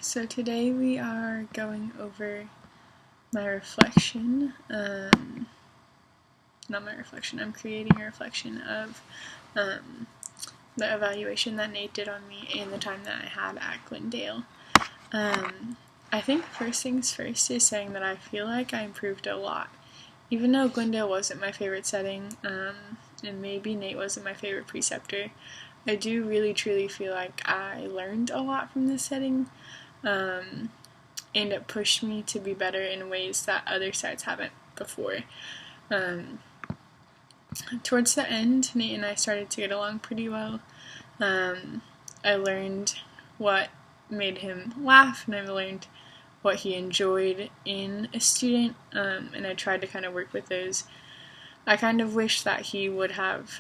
So today we are going over my reflection, not my reflection, I'm creating a reflection of the evaluation that Nate did on me and the time that I had at Glendale. I think first things first is saying that I feel like I improved a lot. Even though Glendale wasn't my favorite setting, and maybe Nate wasn't my favorite preceptor, I do really truly feel like I learned a lot from this setting. And it pushed me to be better in ways that other sites haven't before. Towards the end, Nate and I started to get along pretty well. I learned what made him laugh, and I learned what he enjoyed in a student, and I tried to kind of work with those. I kind of wish that he would have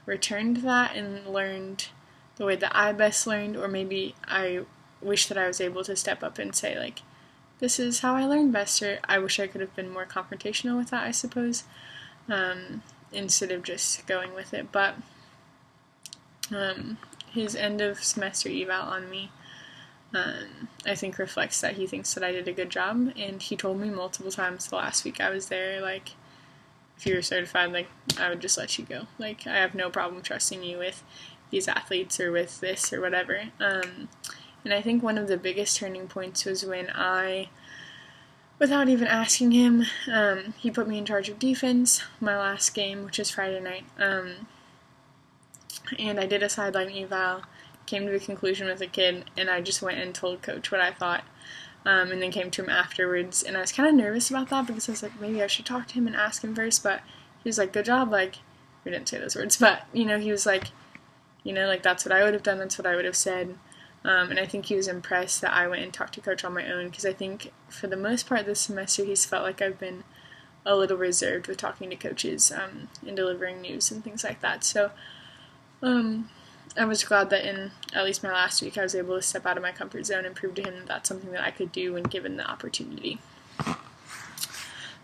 returned that and learned the way that I best learned, or maybe I wish that I was able to step up and say, like, this is how I learned best, or I wish I could have been more confrontational with that, I suppose, instead of just going with it. But his end of semester eval on me, I think reflects that he thinks that I did a good job, and he told me multiple times the last week I was there, like, if you were certified, like, I would just let you go. Like, I have no problem trusting you with these athletes or with this or whatever. And I think one of the biggest turning points was when I, without even asking him, he put me in charge of defense my last game, which is Friday night. And I did a sideline eval, came to a conclusion with a kid, and I just went and told coach what I thought. And then came to him afterwards, and I was kind of nervous about that because I was like, maybe I should talk to him and ask him first, but he was like, good job, like, we didn't say those words, but, he was like, like, that's what I would have done, that's what I would have said. And I think he was impressed that I went and talked to coach on my own, because I think for the most part this semester he's felt like I've been a little reserved with talking to coaches and delivering news and things like that. So I was glad that in at least my last week I was able to step out of my comfort zone and prove to him that that's something that I could do when given the opportunity.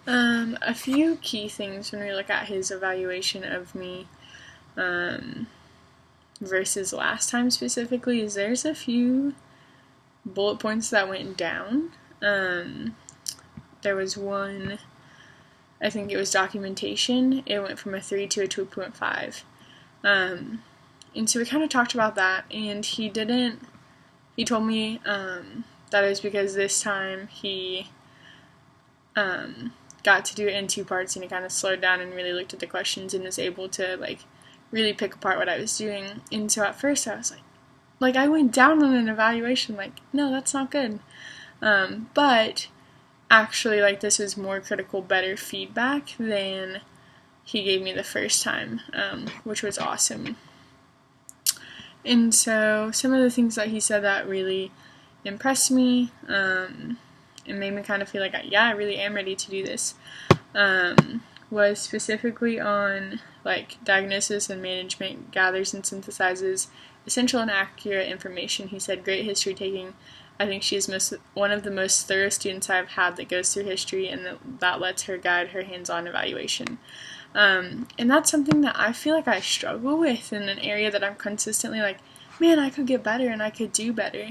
A few key things when we look at his evaluation of me versus last time specifically is there's a few bullet points that went down. There was one, I think it was documentation. It went from a 3 to a 2.5. And so we kind of talked about that, and he told me that it was because this time he got to do it in two parts, and he kind of slowed down and really looked at the questions and was able to, like, really pick apart what I was doing. And so at first I was like I went down on an evaluation, like, no, that's not good. But actually, like, this was more critical, better feedback than he gave me the first time, which was awesome. And so some of the things that he said that really impressed me, and made me kind of feel like, yeah, I really am ready to do this, was specifically on, like, diagnosis and management, gathers and synthesizes essential and accurate information. He said, great history taking. I think she is one of the most thorough students I've had that goes through history, and that lets her guide her hands-on evaluation. And that's something that I feel like I struggle with in an area that I'm consistently like, man, I could get better and I could do better.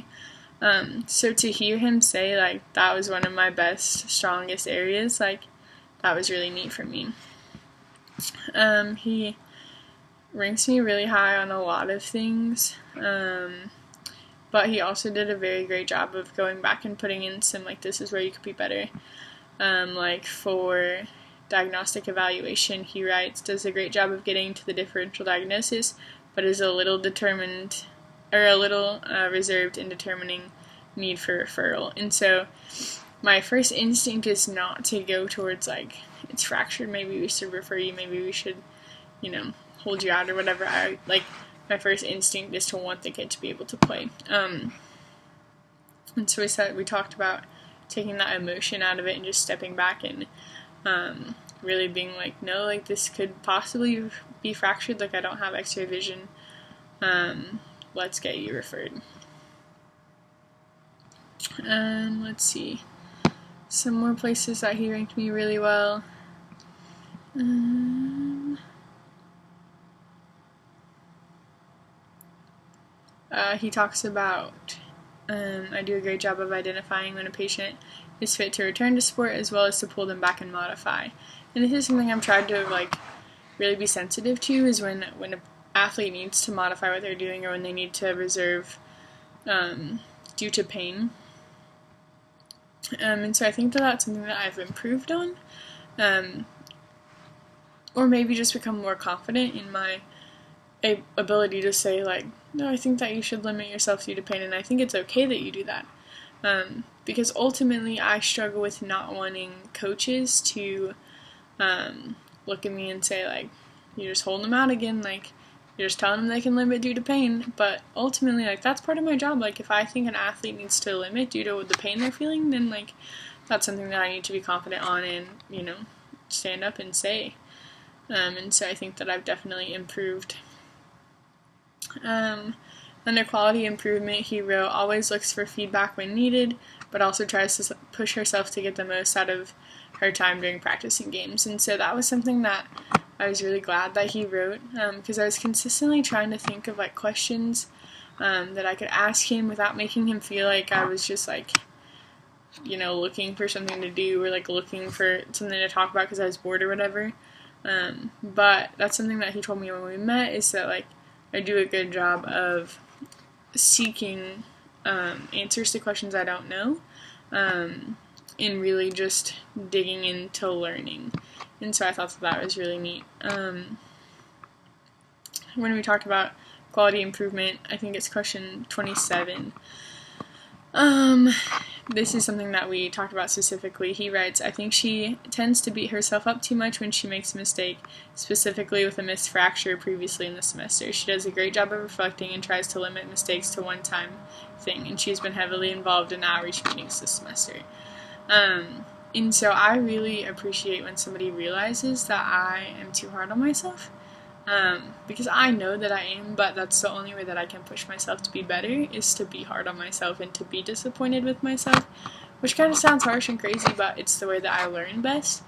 So to hear him say, like, that was one of my best, strongest areas, like, that was really neat for me. He ranks me really high on a lot of things, but he also did a very great job of going back and putting in some, like, this is where you could be better. Like, for diagnostic evaluation, he writes, does a great job of getting to the differential diagnosis, but is a little reserved in determining need for referral. And so my first instinct is not to go towards, like, it's fractured, maybe we should refer you, maybe we should, hold you out or whatever. My first instinct is to want the kid to be able to play. And so we talked about taking that emotion out of it and just stepping back and really being like, no, like, this could possibly be fractured, like, I don't have X-ray vision, let's get you referred. Let's see, some more places that he ranked me really well. He talks about I do a great job of identifying when a patient is fit to return to sport, as well as to pull them back and modify. And this is something I'm trying to really be sensitive to, is when an athlete needs to modify what they're doing, or when they need to reserve due to pain. And so I think that that's something that I've improved on, or maybe just become more confident in my ability to say, no, I think that you should limit yourself due to pain, and I think it's okay that you do that. Because ultimately I struggle with not wanting coaches to look at me and say, you're just holding them out again, you're just telling them they can limit due to pain. But ultimately, that's part of my job. If I think an athlete needs to limit due to the pain they're feeling, then that's something that I need to be confident on and, stand up and say. And so I think that I've definitely improved. Under quality improvement, he wrote, always looks for feedback when needed, but also tries to push herself to get the most out of her time during practicing games. And so that was something that I was really glad that he wrote, because I was consistently trying to think of questions that I could ask him without making him feel like I was just looking for something to do, or looking for something to talk about because I was bored or whatever. But that's something that he told me when we met, is that I do a good job of seeking answers to questions I don't know, and really just digging into learning. And so I thought that was really neat. When we talked about quality improvement, I think it's question 27. This is something that we talked about specifically. He writes, I think she tends to beat herself up too much when she makes a mistake, specifically with a missed fracture previously in the semester. She does a great job of reflecting and tries to limit mistakes to one-time thing, and she's been heavily involved in outreach meetings this semester. And so I really appreciate when somebody realizes that I am too hard on myself, because I know that I am, but that's the only way that I can push myself to be better, is to be hard on myself and to be disappointed with myself, which kind of sounds harsh and crazy, but it's the way that I learn best.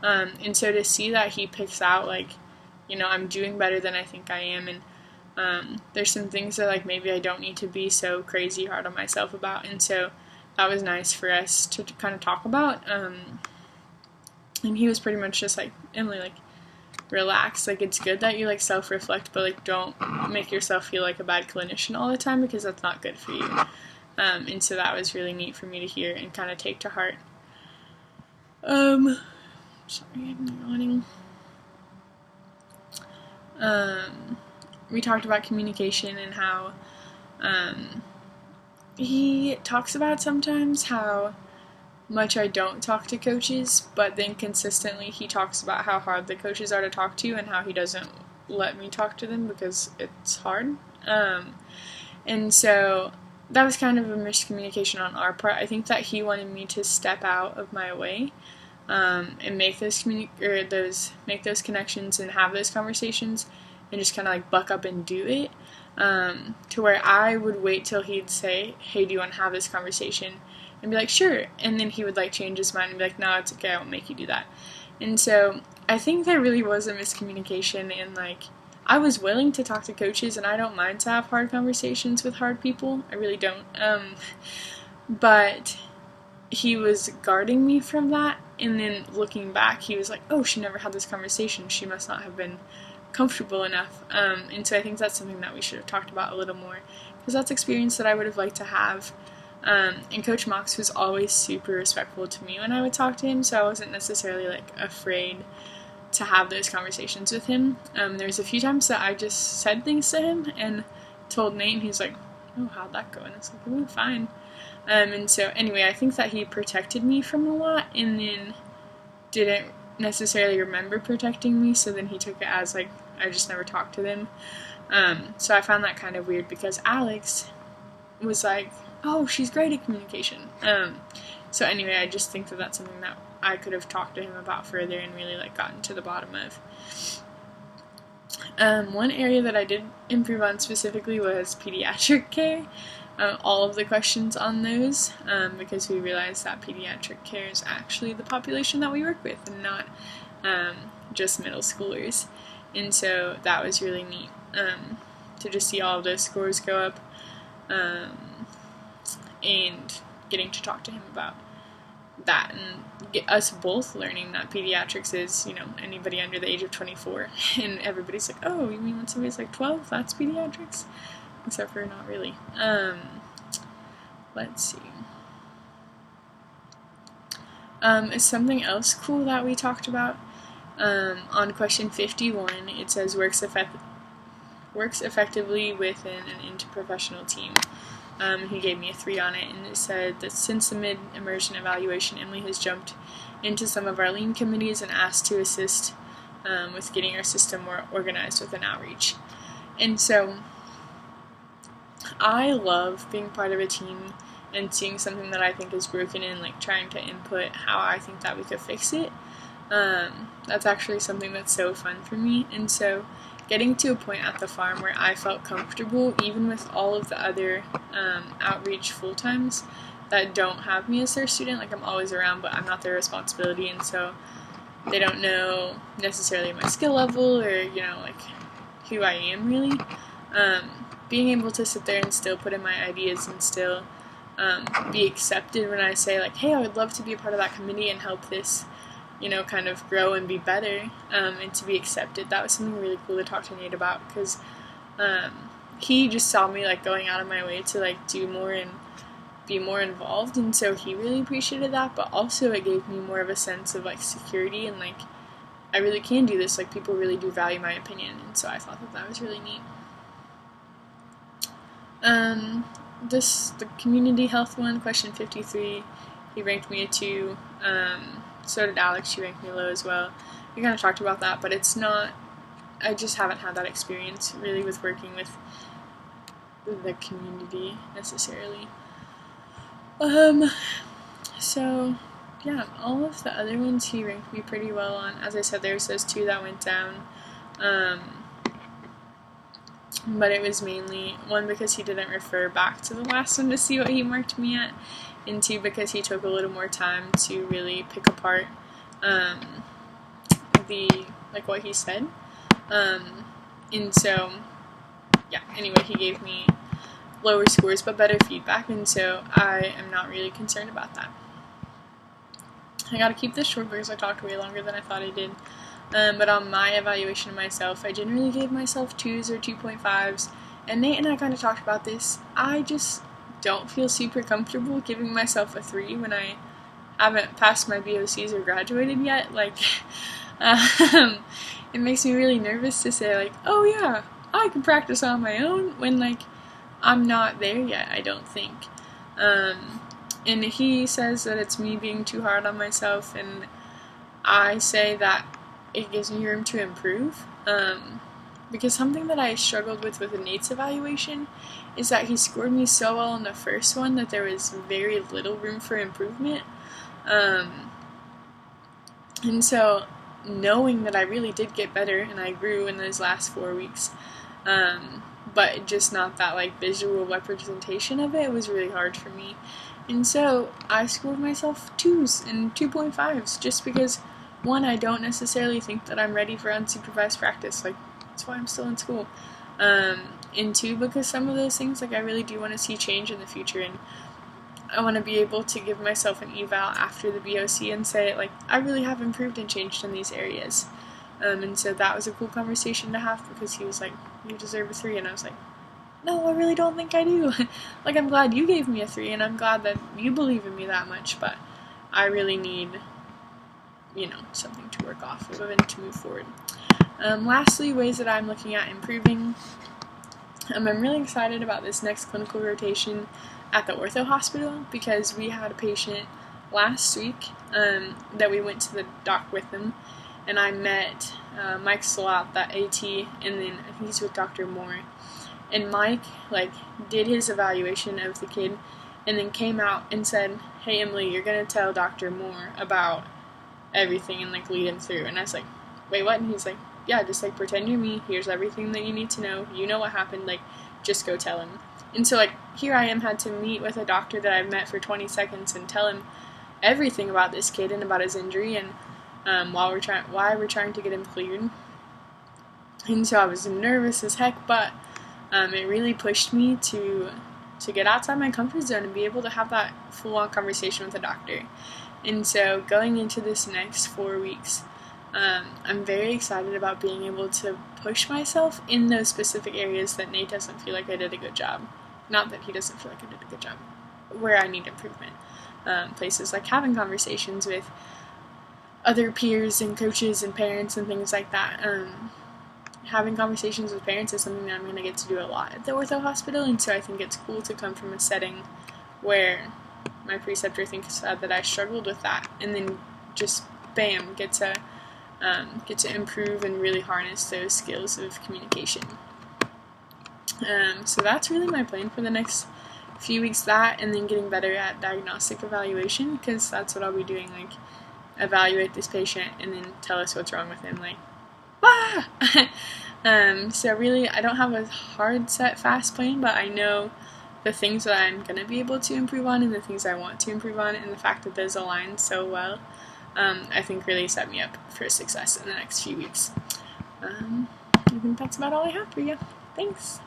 And so to see that he picks out, I'm doing better than I think I am, and there's some things that maybe I don't need to be so crazy hard on myself about, and so that was nice for us to kind of talk about. And he was pretty much just Emily, relax. It's good that you self-reflect, but don't make yourself feel like a bad clinician all the time, because that's not good for you. And so that was really neat for me to hear and kind of take to heart. Sorry, I'm yawning. We talked about communication and how he talks about sometimes how much I don't talk to coaches, but then consistently he talks about how hard the coaches are to talk to and how he doesn't let me talk to them because it's hard. And so that was kind of a miscommunication on our part. I think that he wanted me to step out of my way and make those connections and have those conversations and just kind of buck up and do it, to where I would wait till he'd say, hey, do you want to have this conversation? And be sure. And then he would change his mind and be no, it's okay, I won't make you do that. And so I think there really was a miscommunication, and I was willing to talk to coaches, and I don't mind to have hard conversations with hard people. I really don't. But he was guarding me from that, and then looking back, he was oh, she never had this conversation. She must not have been comfortable enough. And so I think that's something that we should have talked about a little more, because that's experience that I would have liked to have. And Coach Mox was always super respectful to me when I would talk to him, so I wasn't necessarily afraid to have those conversations with him. There's a few times that I just said things to him and told Nate, and he's oh, how'd that go? And I was oh, fine. And so anyway, I think that he protected me from a lot, and then didn't necessarily remember protecting me, so then he took it as I just never talked to them. So I found that kind of weird, because Alex was oh, she's great at communication. So anyway, I just think that that's something that I could have talked to him about further and really gotten to the bottom of. One area that I did improve on specifically was pediatric care. All of the questions on those, because we realized that pediatric care is actually the population that we work with, and not just middle schoolers. And so that was really neat, to just see all of those scores go up. and getting to talk to him about that and get us both learning that pediatrics is, you know, anybody under the age of 24. And everybody's like, oh, you mean when somebody's like 12, that's pediatrics? Except for not really. Let's see. Is something else cool that we talked about? On question 51, it says works effectively within an interprofessional team. He gave me a 3 on it, and it said that since the mid-immersion evaluation, Emily has jumped into some of our lean committees and asked to assist with getting our system more organized with an outreach. And so I love being part of a team and seeing something that I think is broken and like trying to input how I think that we could fix it. That's actually something that's so fun for me. And so getting to a point at the farm where I felt comfortable, even with all of the other outreach full-times that don't have me as their student, like I'm always around, but I'm not their responsibility, and so they don't know necessarily my skill level or, you know, like who I am really. Being able to sit there and still put in my ideas and still be accepted when I say like, hey, I would love to be a part of that committee and help this, you know, kind of grow and be better, and to be accepted. That was something really cool to talk to Nate about, because he just saw me like going out of my way to like do more and be more involved, and so he really appreciated that, but also it gave me more of a sense of like security and like I really can do this, like people really do value my opinion, and so I thought that that was really neat. The community health one, question 53, he ranked me a 2, so did Alex, she ranked me low as well. We kind of talked about that, but it's not, I just haven't had that experience really with working with the community necessarily. So yeah, all of the other ones he ranked me pretty well on. As I said, there's those 2 that went down, but it was mainly 1 because he didn't refer back to the last one to see what he marked me at, and 2 because he took a little more time to really pick apart what he said, and so yeah, anyway, he gave me lower scores but better feedback, and so I am not really concerned about that. I gotta keep this short because I talked way longer than I thought I did. But on my evaluation of myself, I generally gave myself 2s or 2.5s, and Nate and I kind of talked about this. I just don't feel super comfortable giving myself a 3 when I haven't passed my BOCs or graduated yet. Like, it makes me really nervous to say like, oh yeah, I can practice on my own, when like I'm not there yet, I don't think. And he says that it's me being too hard on myself, and I say that it gives me room to improve, because something that I struggled with Nate's evaluation is that he scored me so well in the first one that there was very little room for improvement, and so knowing that I really did get better and I grew in those last 4 weeks, but just not that like visual representation of it was really hard for me. And so I scored myself 2s and 2.5s just because, 1, I don't necessarily think that I'm ready for unsupervised practice, like that's why I'm still in school, and 2, because some of those things like I really do want to see change in the future, and I want to be able to give myself an eval after the BOC and say like I really have improved and changed in these areas, and so that was a cool conversation to have, because he was like, you deserve a 3, and I was like, no, I really don't think I do. Like, I'm glad you gave me a 3, and I'm glad that you believe in me that much, but I really need, you know, something to work off of and to move forward. Lastly, ways that I'm looking at improving. I'm really excited about this next clinical rotation at the ortho hospital, because we had a patient last week that we went to the doc with him, and I met Mike Slot, that AT, and then he's with Dr. Moore. And Mike, like, did his evaluation of the kid and then came out and said, hey, Emily, you're going to tell Dr. Moore about everything and, like, lead him through. And I was like, wait, what? And he's like, yeah, just, like, pretend you're me. Here's everything that you need to know. You know what happened. Like, just go tell him. And so, like, here I am, had to meet with a doctor that I've met for 20 seconds and tell him everything about this kid and about his injury and why we're trying to get him cleared. And so I was nervous as heck, but it really pushed me to to get outside my comfort zone and be able to have that full-on conversation with a doctor. And so going into this next 4 weeks, I'm very excited about being able to push myself in those specific areas that Nate doesn't feel like I did a good job. Not that he doesn't feel like I did a good job, where I need improvement. Places like having conversations with other peers and coaches and parents and things like that. Having conversations with parents is something that I'm going to get to do a lot at the ortho hospital, and so I think it's cool to come from a setting where my preceptor thinks that I struggled with that, and then just bam, get to improve and really harness those skills of communication. So that's really my plan for the next few weeks, that, and then getting better at diagnostic evaluation, because that's what I'll be doing, like evaluate this patient and then tell us what's wrong with him, like, ah! So really, I don't have a hard set fast plan, but I know the things that I'm going to be able to improve on and the things I want to improve on, and the fact that those align so well, I think really set me up for success in the next few weeks. I think that's about all I have for you. Thanks!